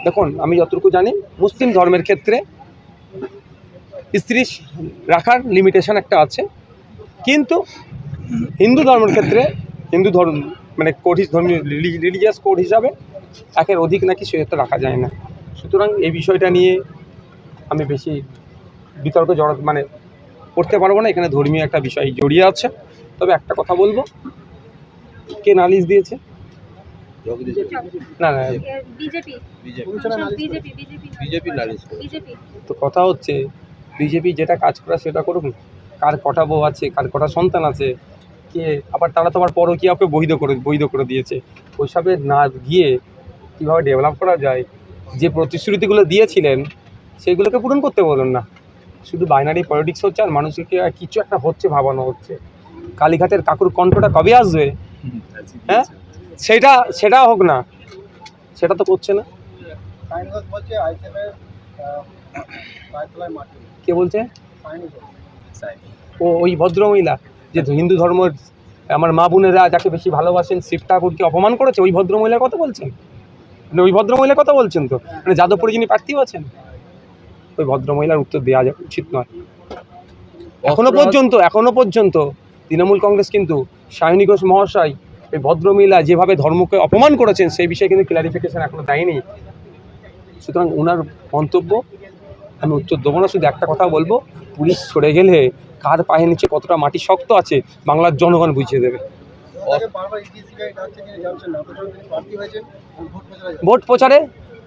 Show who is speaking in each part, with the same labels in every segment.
Speaker 1: দেখুন আমি যতটুকু জানি মুসলিম ধর্মের ক্ষেত্রে স্ত্রী রাখার লিমিটেশন একটা আছে, কিন্তু হিন্দু ধর্মের ক্ষেত্রে হিন্দু ধর্ম মানে কোড ধর্মীয় রিলিজিয়াস কোড হিসাবে একের অধিক নাকি সেটা রাখা যায় না। সুতরাং এই বিষয়টা নিয়ে আমি বেশি বিতর্ক মানে করতে পারবো না, এখানে ধর্মীয় একটা বিষয় জড়িয়ে আছে। তবে একটা কথা বলবো, কে নালিশ দিয়েছে? না না, তো কথা হচ্ছে বিজেপি যেটা কাজ করা সেটা করুক। কার কটা বউ আছে, কার কটা সন্তান আছে, কে আবার তারা তো আবার পরকীয়াকে বৈধ করে দিয়েছে। ওইসবে না গিয়ে কীভাবে ডেভেলপ করা যায়, যে প্রতিশ্রুতিগুলো দিয়েছিলেন সেইগুলোকে পূরণ করতে বলুন না। শুধু বাইনারি পলিটিক্স হচ্ছে আর মানুষকে কিছু একটা হচ্ছে ভাবানো হচ্ছে। কালীঘাটের কাকুর কণ্ঠটা কবে আসবে? হ্যাঁ, সেটা হোক না, সেটা তো করছে না। কে বলছে? ও ওই ভদ্রমহিলা যে হিন্দু ধর্মের আমার মা বোনেরা যাকে বেশি ভালোবাসেন শিব ঠাকুরকে অপমান করেছে, ওই ভদ্রমহিলার কথা বলছেন? মানে ওই ভদ্রমহিলার কথা বলছেন তো, মানে যাদবপুরে যিনি প্রার্থী আছেন, ওই ভদ্রমহিলার উত্তর দেওয়া উচিত নয়। এখনো পর্যন্ত তৃণমূল কংগ্রেস কিন্তু সায়নী ঘোষ মহাশয় এই ভদ্রমহিলা যেভাবে ধর্মকে অপমান করেছেন সেই বিষয়ে কিন্তু ক্লারিফিকেশন এখনো দেয়নি। সুতরাং ওনার মন্তব্য আমি উত্তর দেবো না। শুধু একটা কথা বলবো, পুলিশ সরে গেলে কার পায়ের নিচে কতটা মাটি শক্ত আছে বাংলার জনগণ বুঝিয়ে দেবে। ভোট প্রচারে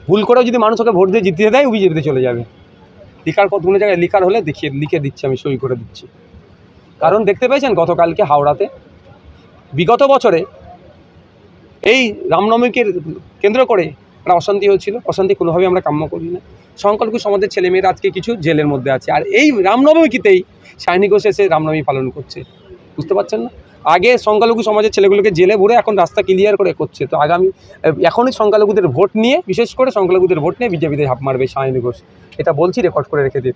Speaker 1: ভুল করেও যদি মানুষ ওকে ভোট দিয়ে জিতিয়ে দেয়, বিজেপিতে চলে যাবে। লিখার কতগুলো জায়গায় লিখার হলে লিখে দিচ্ছি, আমি সই করে দিচ্ছি। কারণ দেখতে পেয়েছেন গতকালকে হাওড়াতে বিগত বছরে এই রামনবমীকে কেন্দ্র করে একটা অশান্তি হয়েছিল। অশান্তি কোনোভাবেই আমরা কাম্য করি না। সংখ্যালঘু সমাজের ছেলেমেয়েরা আজকে কিছু জেলের মধ্যে আছে, আর এই রামনবমীতেই সায়নী ঘোষ এসে রামনবমী পালন করছে। বুঝতে পারছেন না? আগে সংখ্যালঘু সমাজের ছেলেগুলোকে জেলে ভরে এখন রাস্তা ক্লিয়ার করে করছে। তো এখনই সংখ্যালঘুদের ভোট নিয়ে, বিশেষ করে সংখ্যালঘুদের ভোট নিয়ে বিজেপিতে ঝাঁপ মারবে সায়নী ঘোষ। এটা বলছি, রেকর্ড করে রেখে দিন।